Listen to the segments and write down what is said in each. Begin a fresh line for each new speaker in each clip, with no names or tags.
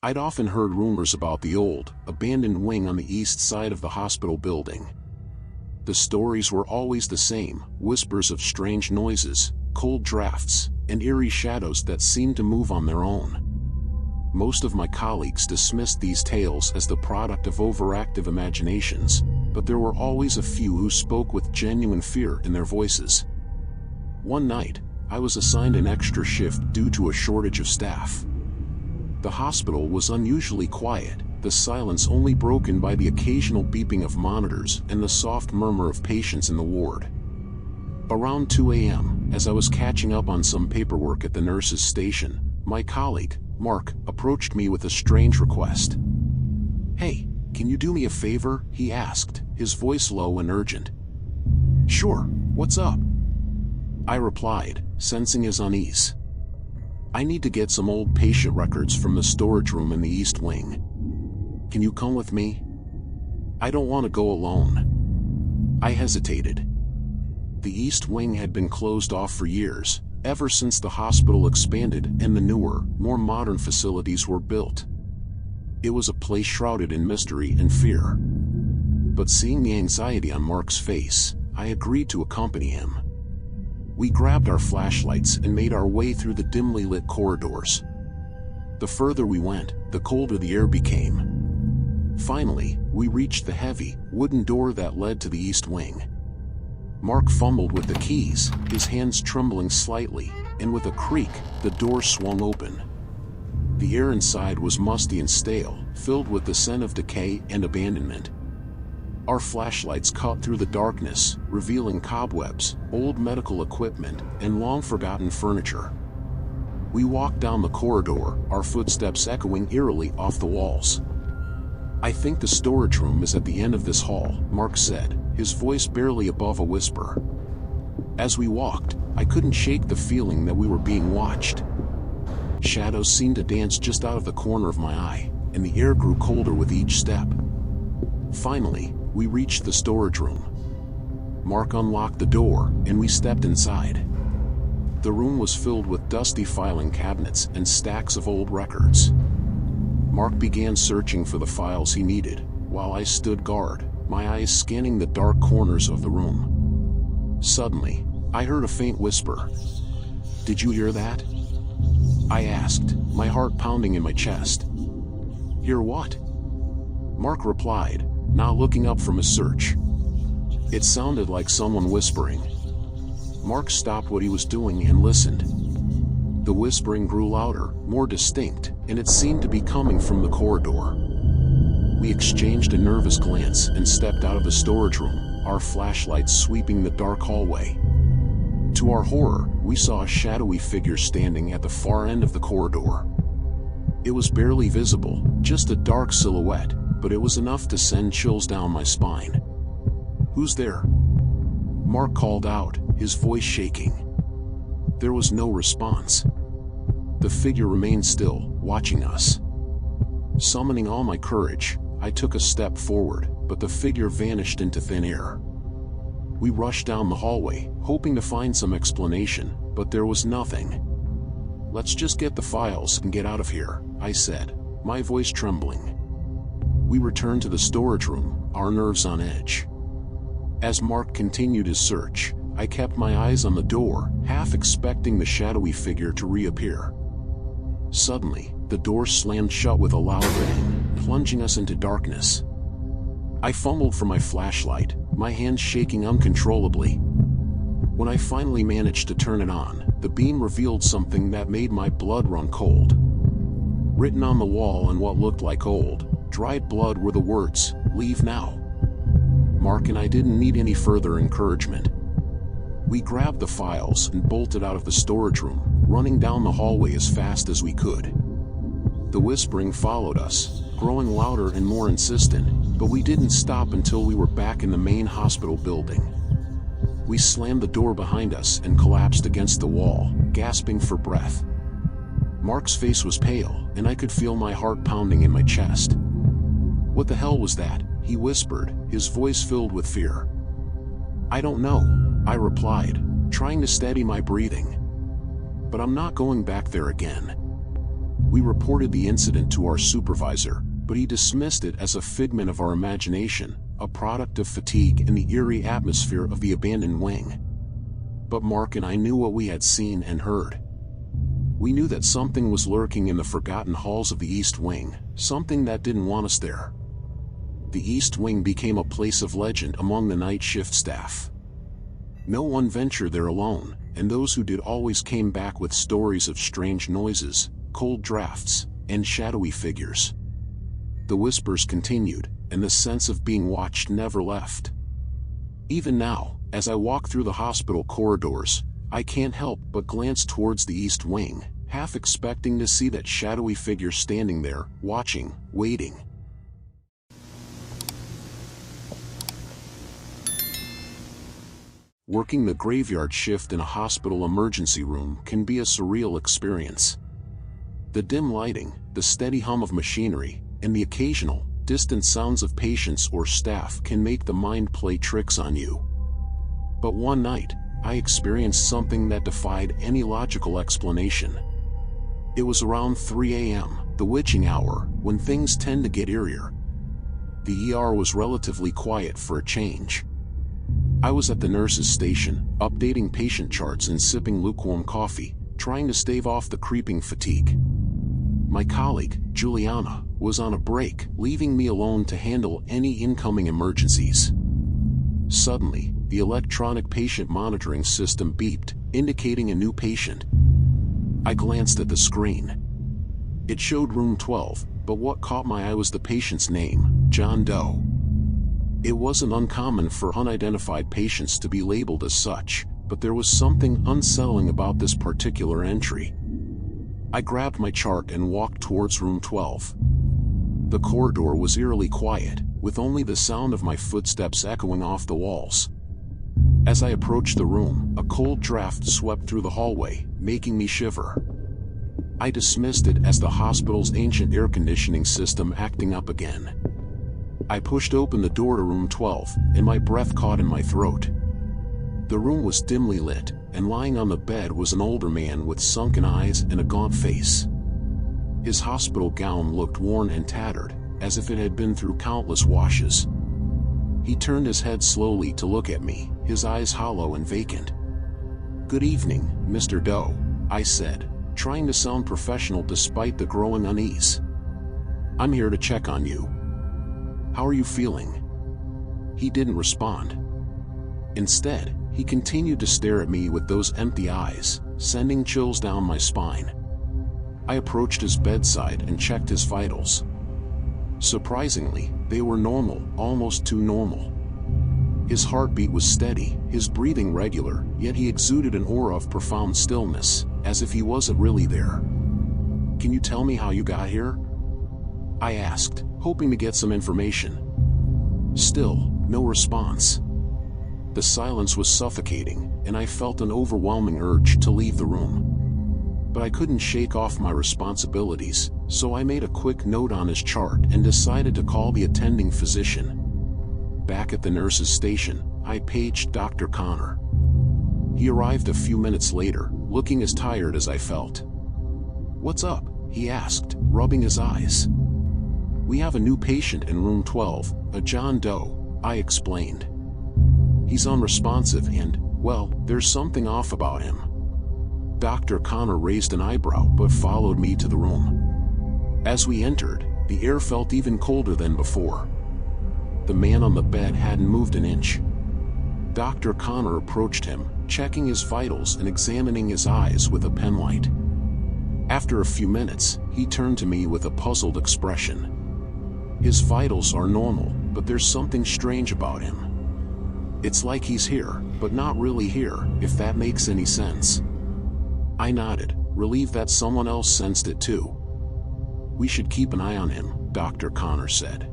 I'd often heard rumors about the old, abandoned wing on the east side of the hospital building. The stories were always the same: whispers of strange noises, cold drafts, and eerie shadows that seemed to move on their own. Most of my colleagues dismissed these tales as the product of overactive imaginations, but there were always a few who spoke with genuine fear in their voices. One night, I was assigned an extra shift due to a shortage of staff. The hospital was unusually quiet, the silence only broken by the occasional beeping of monitors and the soft murmur of patients in the ward. Around 2 a.m., as I was catching up on some paperwork at the nurse's station, my colleague, Mark, approached me with a strange request. "Hey, can you do me a favor?" he asked, his voice low and urgent. "Sure, what's up?" I replied, sensing his unease. "I need to get some old patient records from the storage room in the East Wing. Can you come with me? I don't want to go alone." I hesitated. The East Wing had been closed off for years, ever since the hospital expanded and the newer, more modern facilities were built. It was a place shrouded in mystery and fear. But seeing the anxiety on Mark's face, I agreed to accompany him. We grabbed our flashlights and made our way through the dimly lit corridors. The further we went, the colder the air became. Finally, we reached the heavy, wooden door that led to the East Wing. Mark fumbled with the keys, his hands trembling slightly, and with a creak, the door swung open. The air inside was musty and stale, filled with the scent of decay and abandonment. Our flashlights cut through the darkness, revealing cobwebs, old medical equipment, and long-forgotten furniture. We walked down the corridor, our footsteps echoing eerily off the walls. "I think the storage room is at the end of this hall," Mark said, his voice barely above a whisper. As we walked, I couldn't shake the feeling that we were being watched. Shadows seemed to dance just out of the corner of my eye, and the air grew colder with each step. Finally, we reached the storage room. Mark unlocked the door, and we stepped inside. The room was filled with dusty filing cabinets and stacks of old records. Mark began searching for the files he needed, while I stood guard, my eyes scanning the dark corners of the room. Suddenly, I heard a faint whisper. "Did you hear that?" I asked, my heart pounding in my chest. "Hear what?" Mark replied, not looking up from his search. It sounded like someone whispering. Mark stopped what he was doing and listened. The whispering grew louder, more distinct, and it seemed to be coming from the corridor. We exchanged a nervous glance and stepped out of the storage room, our flashlights sweeping the dark hallway. To our horror, we saw a shadowy figure standing at the far end of the corridor. It was barely visible, just a dark silhouette, but it was enough to send chills down my spine. "Who's there?" Mark called out, his voice shaking. There was no response. The figure remained still, watching us. Summoning all my courage, I took a step forward, but the figure vanished into thin air. We rushed down the hallway, hoping to find some explanation, but there was nothing. "Let's just get the files and get out of here," I said, my voice trembling. We returned to the storage room, our nerves on edge. As Mark continued his search, I kept my eyes on the door, half expecting the shadowy figure to reappear. Suddenly, the door slammed shut with a loud bang, plunging us into darkness. I fumbled for my flashlight, my hands shaking uncontrollably. When I finally managed to turn it on, the beam revealed something that made my blood run cold. Written on the wall in what looked like old, dried blood were the words, "Leave now." Mark and I didn't need any further encouragement. We grabbed the files and bolted out of the storage room, running down the hallway as fast as we could. The whispering followed us, growing louder and more insistent, but we didn't stop until we were back in the main hospital building. We slammed the door behind us and collapsed against the wall, gasping for breath. Mark's face was pale, and I could feel my heart pounding in my chest. "What the hell was that?" he whispered, his voice filled with fear. "I don't know," I replied, trying to steady my breathing. "But I'm not going back there again." We reported the incident to our supervisor, but he dismissed it as a figment of our imagination, a product of fatigue in the eerie atmosphere of the abandoned wing. But Mark and I knew what we had seen and heard. We knew that something was lurking in the forgotten halls of the East Wing, something that didn't want us there. The East Wing became a place of legend among the night shift staff. No one ventured there alone, and those who did always came back with stories of strange noises, cold drafts, and shadowy figures. The whispers continued, and the sense of being watched never left. Even now, as I walk through the hospital corridors, I can't help but glance towards the East Wing, half expecting to see that shadowy figure standing there, watching, waiting. Working the graveyard shift in a hospital emergency room can be a surreal experience. The dim lighting, the steady hum of machinery, and the occasional, distant sounds of patients or staff can make the mind play tricks on you. But one night, I experienced something that defied any logical explanation. It was around 3 a.m., the witching hour, when things tend to get eerier. The ER was relatively quiet for a change. I was at the nurse's station, updating patient charts and sipping lukewarm coffee, trying to stave off the creeping fatigue. My colleague, Juliana, was on a break, leaving me alone to handle any incoming emergencies. Suddenly, the electronic patient monitoring system beeped, indicating a new patient. I glanced at the screen. It showed room 12, but what caught my eye was the patient's name, John Doe. It wasn't uncommon for unidentified patients to be labeled as such, but there was something unsettling about this particular entry. I grabbed my chart and walked towards room 12. The corridor was eerily quiet, with only the sound of my footsteps echoing off the walls. As I approached the room, a cold draft swept through the hallway, making me shiver. I dismissed it as the hospital's ancient air conditioning system acting up again. I pushed open the door to room 12, and my breath caught in my throat. The room was dimly lit, and lying on the bed was an older man with sunken eyes and a gaunt face. His hospital gown looked worn and tattered, as if it had been through countless washes. He turned his head slowly to look at me, his eyes hollow and vacant. "Good evening, Mr. Doe," I said, trying to sound professional despite the growing unease. "I'm here to check on you. How are you feeling?" He didn't respond. Instead, he continued to stare at me with those empty eyes, sending chills down my spine. I approached his bedside and checked his vitals. Surprisingly, they were normal, almost too normal. His heartbeat was steady, his breathing regular, yet he exuded an aura of profound stillness, as if he wasn't really there. "Can you tell me how you got here?" I asked, hoping to get some information. Still, no response. The silence was suffocating, and I felt an overwhelming urge to leave the room. But I couldn't shake off my responsibilities, so I made a quick note on his chart and decided to call the attending physician. Back at the nurse's station, I paged Dr. Connor. He arrived a few minutes later, looking as tired as I felt. "What's up?" he asked, rubbing his eyes. "We have a new patient in room 12, a John Doe," I explained. "He's unresponsive and, well, there's something off about him." Dr. Connor raised an eyebrow but followed me to the room. As we entered, the air felt even colder than before. The man on the bed hadn't moved an inch. Dr. Connor approached him, checking his vitals and examining his eyes with a penlight. After a few minutes, he turned to me with a puzzled expression. "His vitals are normal, but there's something strange about him. It's like he's here, but not really here, if that makes any sense." I nodded, relieved that someone else sensed it too. "We should keep an eye on him," Dr. Connor said.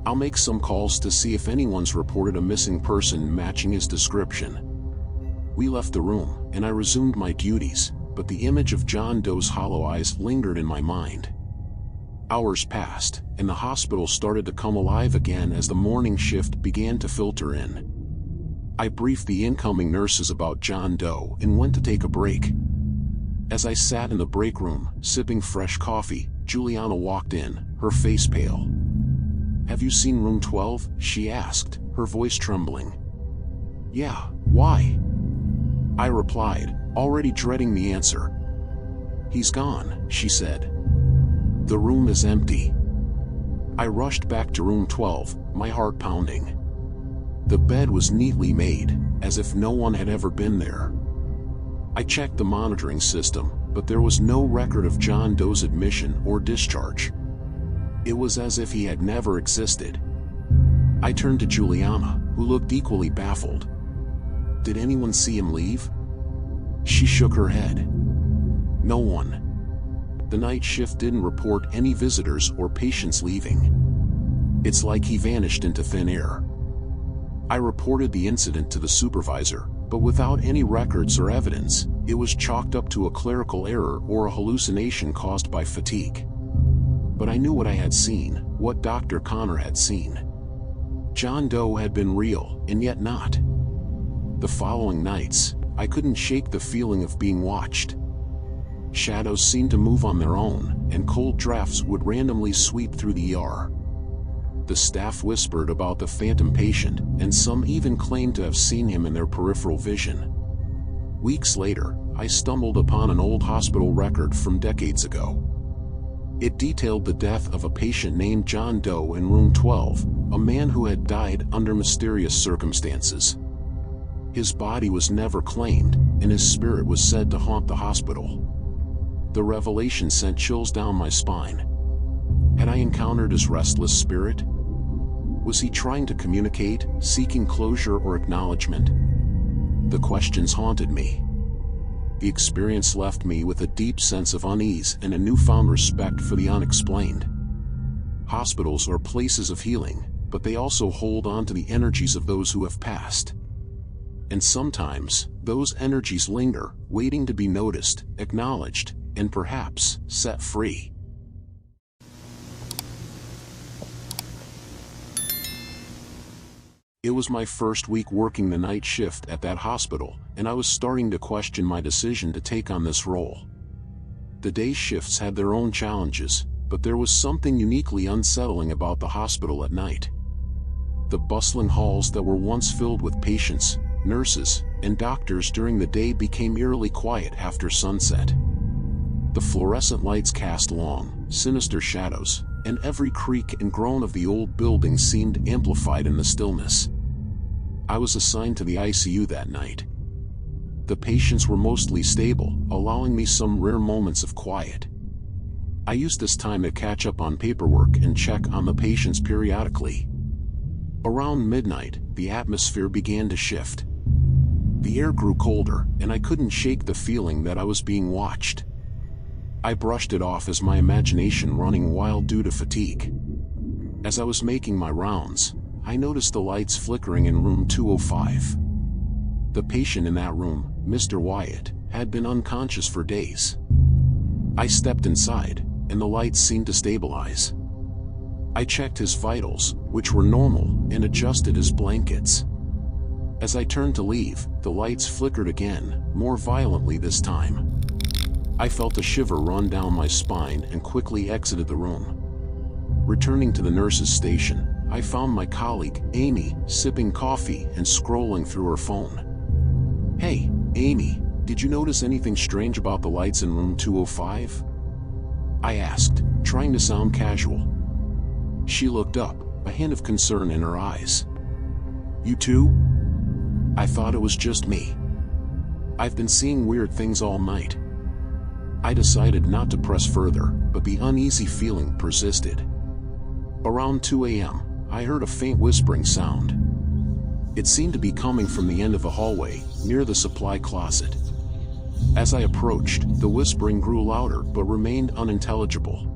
"I'll make some calls to see if anyone's reported a missing person matching his description." We left the room, and I resumed my duties, but the image of John Doe's hollow eyes lingered in my mind. Hours passed, and the hospital started to come alive again as the morning shift began to filter in. I briefed the incoming nurses about John Doe and went to take a break. As I sat in the break room, sipping fresh coffee, Juliana walked in, her face pale. "Have you seen room 12? She asked, her voice trembling. "Yeah, why?" I replied, already dreading the answer. "He's gone," she said. "The room is empty." I rushed back to room 12, my heart pounding. The bed was neatly made, as if no one had ever been there. I checked the monitoring system, but there was no record of John Doe's admission or discharge. It was as if he had never existed. I turned to Juliana, who looked equally baffled. "Did anyone see him leave?" She shook her head. "No one. The night shift didn't report any visitors or patients leaving. It's like he vanished into thin air." I reported the incident to the supervisor, but without any records or evidence, it was chalked up to a clerical error or a hallucination caused by fatigue. But I knew what I had seen, what Dr. Connor had seen. John Doe had been real, and yet not. The following nights, I couldn't shake the feeling of being watched. Shadows seemed to move on their own, and cold drafts would randomly sweep through the ER. The staff whispered about the phantom patient, and some even claimed to have seen him in their peripheral vision. Weeks later, I stumbled upon an old hospital record from decades ago. It detailed the death of a patient named John Doe in room 12, a man who had died under mysterious circumstances. His body was never claimed, and his spirit was said to haunt the hospital. The revelation sent chills down my spine. Had I encountered his restless spirit? Was he trying to communicate, seeking closure or acknowledgement? The questions haunted me. The experience left me with a deep sense of unease and a newfound respect for the unexplained. Hospitals are places of healing, but they also hold on to the energies of those who have passed. And sometimes, those energies linger, waiting to be noticed, acknowledged, and perhaps set free. It was my first week working the night shift at that hospital, and I was starting to question my decision to take on this role. The day shifts had their own challenges, but there was something uniquely unsettling about the hospital at night. The bustling halls that were once filled with patients, nurses, and doctors during the day became eerily quiet after sunset. The fluorescent lights cast long, sinister shadows, and every creak and groan of the old building seemed amplified in the stillness. I was assigned to the ICU that night. The patients were mostly stable, allowing me some rare moments of quiet. I used this time to catch up on paperwork and check on the patients periodically. Around midnight, the atmosphere began to shift. The air grew colder, and I couldn't shake the feeling that I was being watched. I brushed it off as my imagination running wild due to fatigue. As I was making my rounds, I noticed the lights flickering in room 205. The patient in that room, Mr. Wyatt, had been unconscious for days. I stepped inside, and the lights seemed to stabilize. I checked his vitals, which were normal, and adjusted his blankets. As I turned to leave, the lights flickered again, more violently this time. I felt a shiver run down my spine and quickly exited the room. Returning to the nurse's station, I found my colleague, Amy, sipping coffee and scrolling through her phone. "Hey, Amy, did you notice anything strange about the lights in room 205? I asked, trying to sound casual. She looked up, a hint of concern in her eyes. "You too?" I thought it was just me. I've been seeing weird things all night. I decided not to press further, but the uneasy feeling persisted. Around 2 a.m., I heard a faint whispering sound. It seemed to be coming from the end of the hallway, near the supply closet. As I approached, the whispering grew louder but remained unintelligible.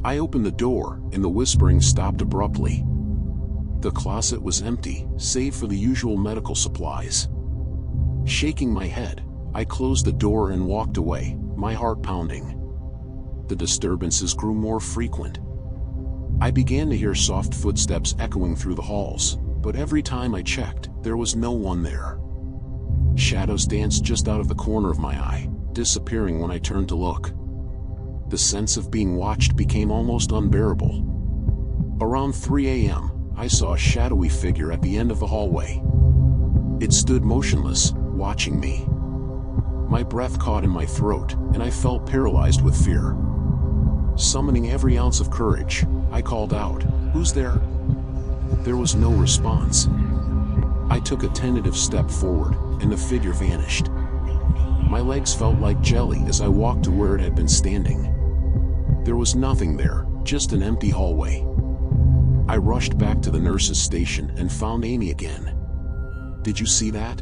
I opened the door, and the whispering stopped abruptly. The closet was empty, save for the usual medical supplies. Shaking my head, I closed the door and walked away, my heart pounding. The disturbances grew more frequent. I began to hear soft footsteps echoing through the halls, but every time I checked, there was no one there. Shadows danced just out of the corner of my eye, disappearing when I turned to look. The sense of being watched became almost unbearable. Around 3 a.m., I saw a shadowy figure at the end of the hallway. It stood motionless, watching me. My breath caught in my throat, and I felt paralyzed with fear. Summoning every ounce of courage, I called out, "Who's there?" There was no response. I took a tentative step forward, and the figure vanished. My legs felt like jelly as I walked to where it had been standing. There was nothing there, just an empty hallway. I rushed back to the nurse's station and found Amy again. "Did you see that?"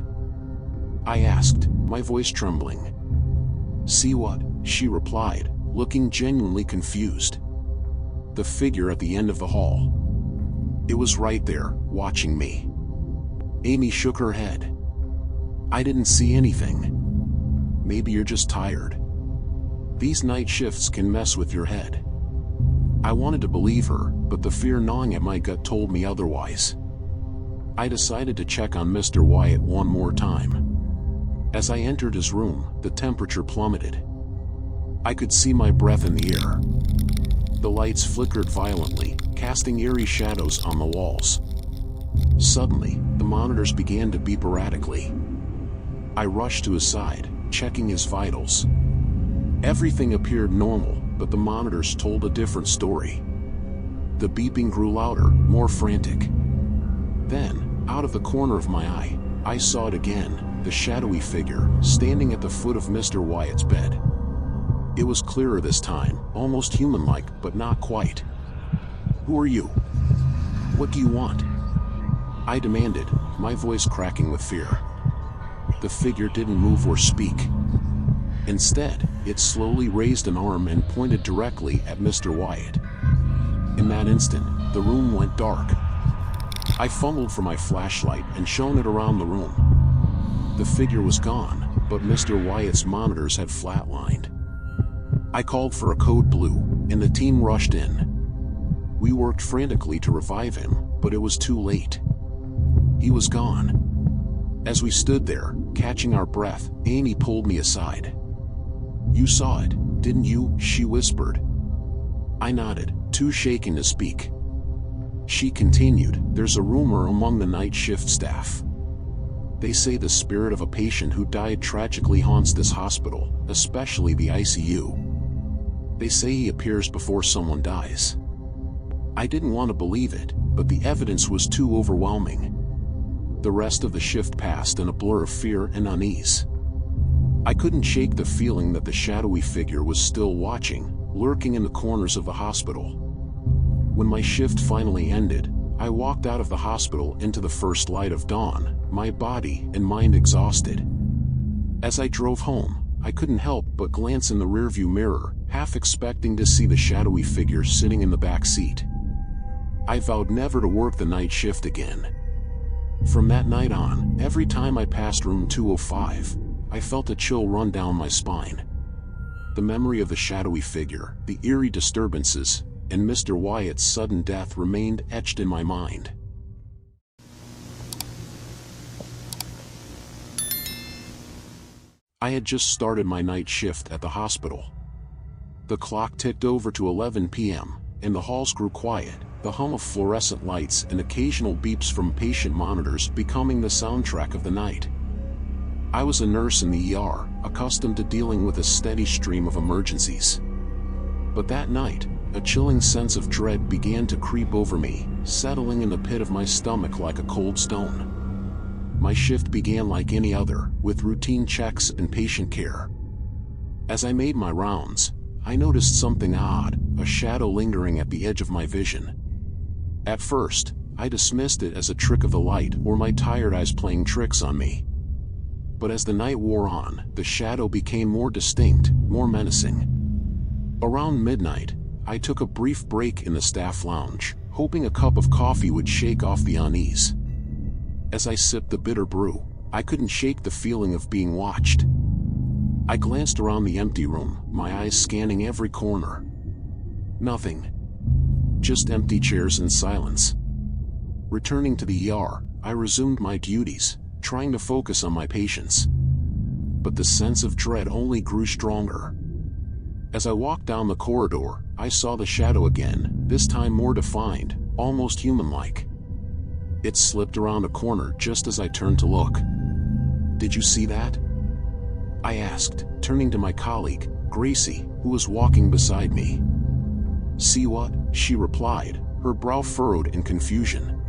I asked, my voice trembling. "See what?" she replied, looking genuinely confused. "The figure at the end of the hall. It was right there, watching me." Amy shook her head. "I didn't see anything. Maybe you're just tired. These night shifts can mess with your head." I wanted to believe her, but the fear gnawing at my gut told me otherwise. I decided to check on Mr. Wyatt one more time. As I entered his room, the temperature plummeted. I could see my breath in the air. The lights flickered violently, casting eerie shadows on the walls. Suddenly, the monitors began to beep erratically. I rushed to his side, checking his vitals. Everything appeared normal, but the monitors told a different story. The beeping grew louder, more frantic. Then, out of the corner of my eye, I saw it again, the shadowy figure, standing at the foot of Mr. Wyatt's bed. It was clearer this time, almost human-like, but not quite. "Who are you? What do you want?" I demanded, my voice cracking with fear. The figure didn't move or speak. Instead, it slowly raised an arm and pointed directly at Mr. Wyatt. In that instant, the room went dark. I fumbled for my flashlight and shone it around the room. The figure was gone, but Mr. Wyatt's monitors had flatlined. I called for a code blue, and the team rushed in. We worked frantically to revive him, but it was too late. He was gone. As we stood there, catching our breath, Amy pulled me aside. "You saw it, didn't you?" she whispered. I nodded, too shaken to speak. She continued, "There's a rumor among the night shift staff. They say the spirit of a patient who died tragically haunts this hospital, especially the ICU. They say he appears before someone dies." I didn't want to believe it, but the evidence was too overwhelming. The rest of the shift passed in a blur of fear and unease. I couldn't shake the feeling that the shadowy figure was still watching, lurking in the corners of the hospital. When my shift finally ended, I walked out of the hospital into the first light of dawn, my body and mind exhausted. As I drove home, I couldn't help but glance in the rearview mirror, half expecting to see the shadowy figure sitting in the back seat. I vowed never to work the night shift again. From that night on, every time I passed room 205, I felt a chill run down my spine. The memory of the shadowy figure, the eerie disturbances, and Mr. Wyatt's sudden death remained etched in my mind. I had just started my night shift at the hospital. The clock ticked over to 11 p.m., and the halls grew quiet, the hum of fluorescent lights and occasional beeps from patient monitors becoming the soundtrack of the night. I was a nurse in the ER, accustomed to dealing with a steady stream of emergencies. But that night, a chilling sense of dread began to creep over me, settling in the pit of my stomach like a cold stone. My shift began like any other, with routine checks and patient care. As I made my rounds, I noticed something odd, a shadow lingering at the edge of my vision. At first, I dismissed it as a trick of the light or my tired eyes playing tricks on me. But as the night wore on, the shadow became more distinct, more menacing. Around midnight, I took a brief break in the staff lounge, hoping a cup of coffee would shake off the unease. As I sipped the bitter brew, I couldn't shake the feeling of being watched. I glanced around the empty room, my eyes scanning every corner. Nothing. Just empty chairs and silence. Returning to the ER, I resumed my duties, trying to focus on my patients. but the sense of dread only grew stronger. As I walked down the corridor, I saw the shadow again, this time more defined, almost human-like. It slipped around a corner just as I turned to look. "Did you see that?" I asked, turning to my colleague, Gracie, who was walking beside me. "See what?" she replied, her brow furrowed in confusion.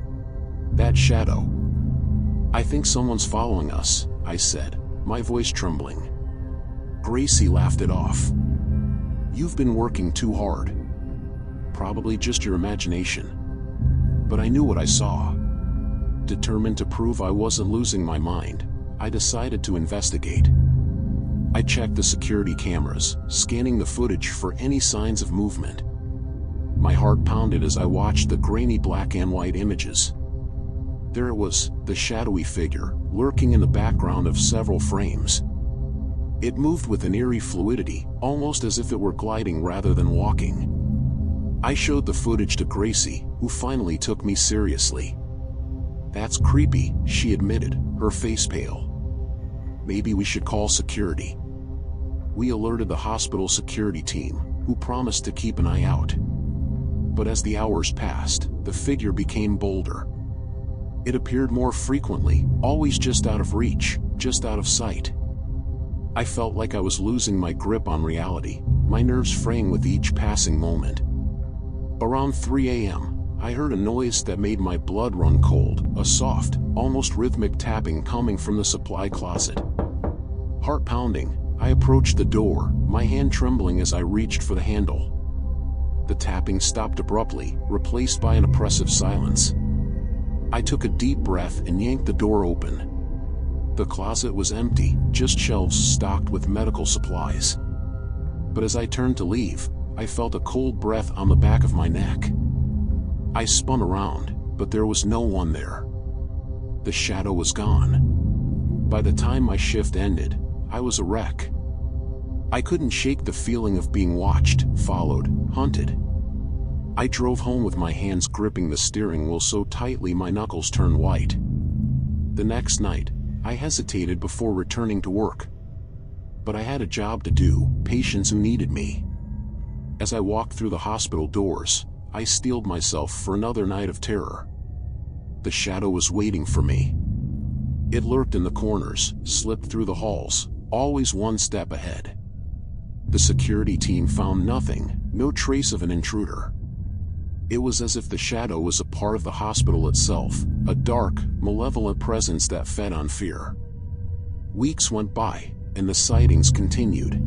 "That shadow." "I think someone's following us," I said, my voice trembling. Gracie laughed it off. "You've been working too hard. Probably just your imagination." But I knew what I saw. Determined to prove I wasn't losing my mind, I decided to investigate. I checked the security cameras, scanning the footage for any signs of movement. My heart pounded as I watched the grainy black and white images. There it was, the shadowy figure, lurking in the background of several frames. It moved with an eerie fluidity, almost as if it were gliding rather than walking. I showed the footage to Gracie, who finally took me seriously. "That's creepy," she admitted, her face pale. "Maybe we should call security." We alerted the hospital security team, who promised to keep an eye out. But as the hours passed, the figure became bolder. It appeared more frequently, always just out of reach, just out of sight. I felt like I was losing my grip on reality, my nerves fraying with each passing moment. Around 3 a.m., I heard a noise that made my blood run cold, a soft, almost rhythmic tapping coming from the supply closet. Heart pounding, I approached the door, my hand trembling as I reached for the handle. The tapping stopped abruptly, replaced by an oppressive silence. I took a deep breath and yanked the door open. The closet was empty, just shelves stocked with medical supplies. But as I turned to leave, I felt a cold breath on the back of my neck. I spun around, but there was no one there. The shadow was gone. By the time my shift ended, I was a wreck. I couldn't shake the feeling of being watched, followed, hunted. I drove home with my hands gripping the steering wheel so tightly my knuckles turned white. The next night, I hesitated before returning to work. But I had a job to do, patients who needed me. As I walked through the hospital doors, I steeled myself for another night of terror. The shadow was waiting for me. It lurked in the corners, slipped through the halls, always one step ahead. The security team found nothing, no trace of an intruder. It was as if the shadow was a part of the hospital itself, a dark, malevolent presence that fed on fear. Weeks went by, and the sightings continued.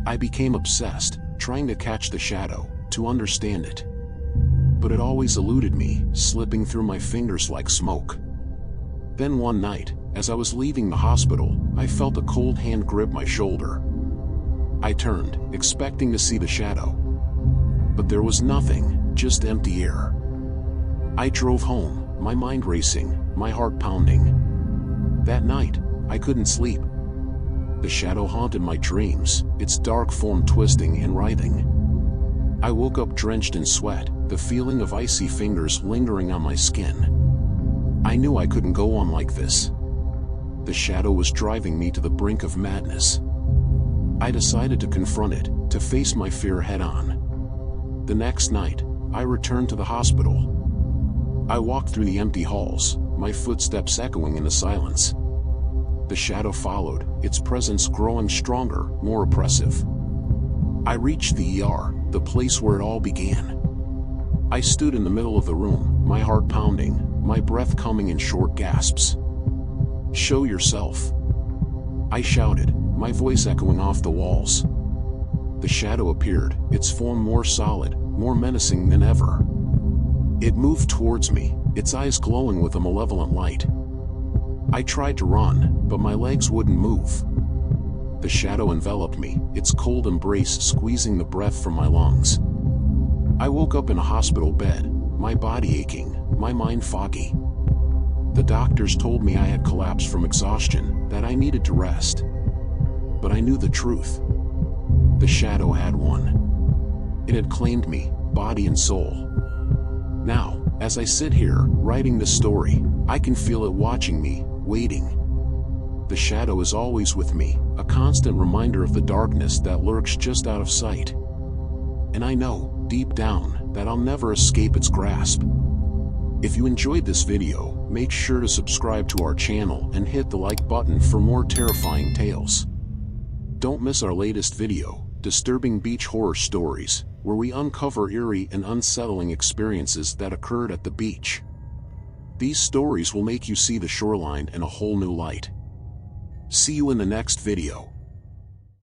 I became obsessed, trying to catch the shadow, to understand it. But it always eluded me, slipping through my fingers like smoke. Then one night, as I was leaving the hospital, I felt a cold hand grip my shoulder. I turned, expecting to see the shadow. But there was nothing, just empty air. I drove home, my mind racing, my heart pounding. That night, I couldn't sleep. The shadow haunted my dreams, its dark form twisting and writhing. I woke up drenched in sweat, the feeling of icy fingers lingering on my skin. I knew I couldn't go on like this. The shadow was driving me to the brink of madness. I decided to confront it, to face my fear head-on. The next night, I returned to the hospital. I walked through the empty halls, my footsteps echoing in the silence. The shadow followed, its presence growing stronger, more oppressive. I reached the ER, the place where it all began. I stood in the middle of the room, my heart pounding, my breath coming in short gasps. "Show yourself," I shouted, my voice echoing off the walls. The shadow appeared, its form more solid, more menacing than ever. It moved towards me, its eyes glowing with a malevolent light. I tried to run, but my legs wouldn't move. The shadow enveloped me, its cold embrace squeezing the breath from my lungs. I woke up in a hospital bed, my body aching, my mind foggy. The doctors told me I had collapsed from exhaustion, that I needed to rest. But I knew the truth. The shadow had won. It had claimed me, body and soul. Now, as I sit here, writing this story, I can feel it watching me, waiting. the shadow is always with me, a constant reminder of the darkness that lurks just out of sight. And I know, deep down, that I'll never escape its grasp. If you enjoyed this video, make sure to subscribe to our channel and hit the like button for more terrifying tales. Don't miss our latest video, Disturbing Beach Horror Stories, where we uncover eerie and unsettling experiences that occurred at the beach. These stories will make you see the shoreline in a whole new light. See you in the next video.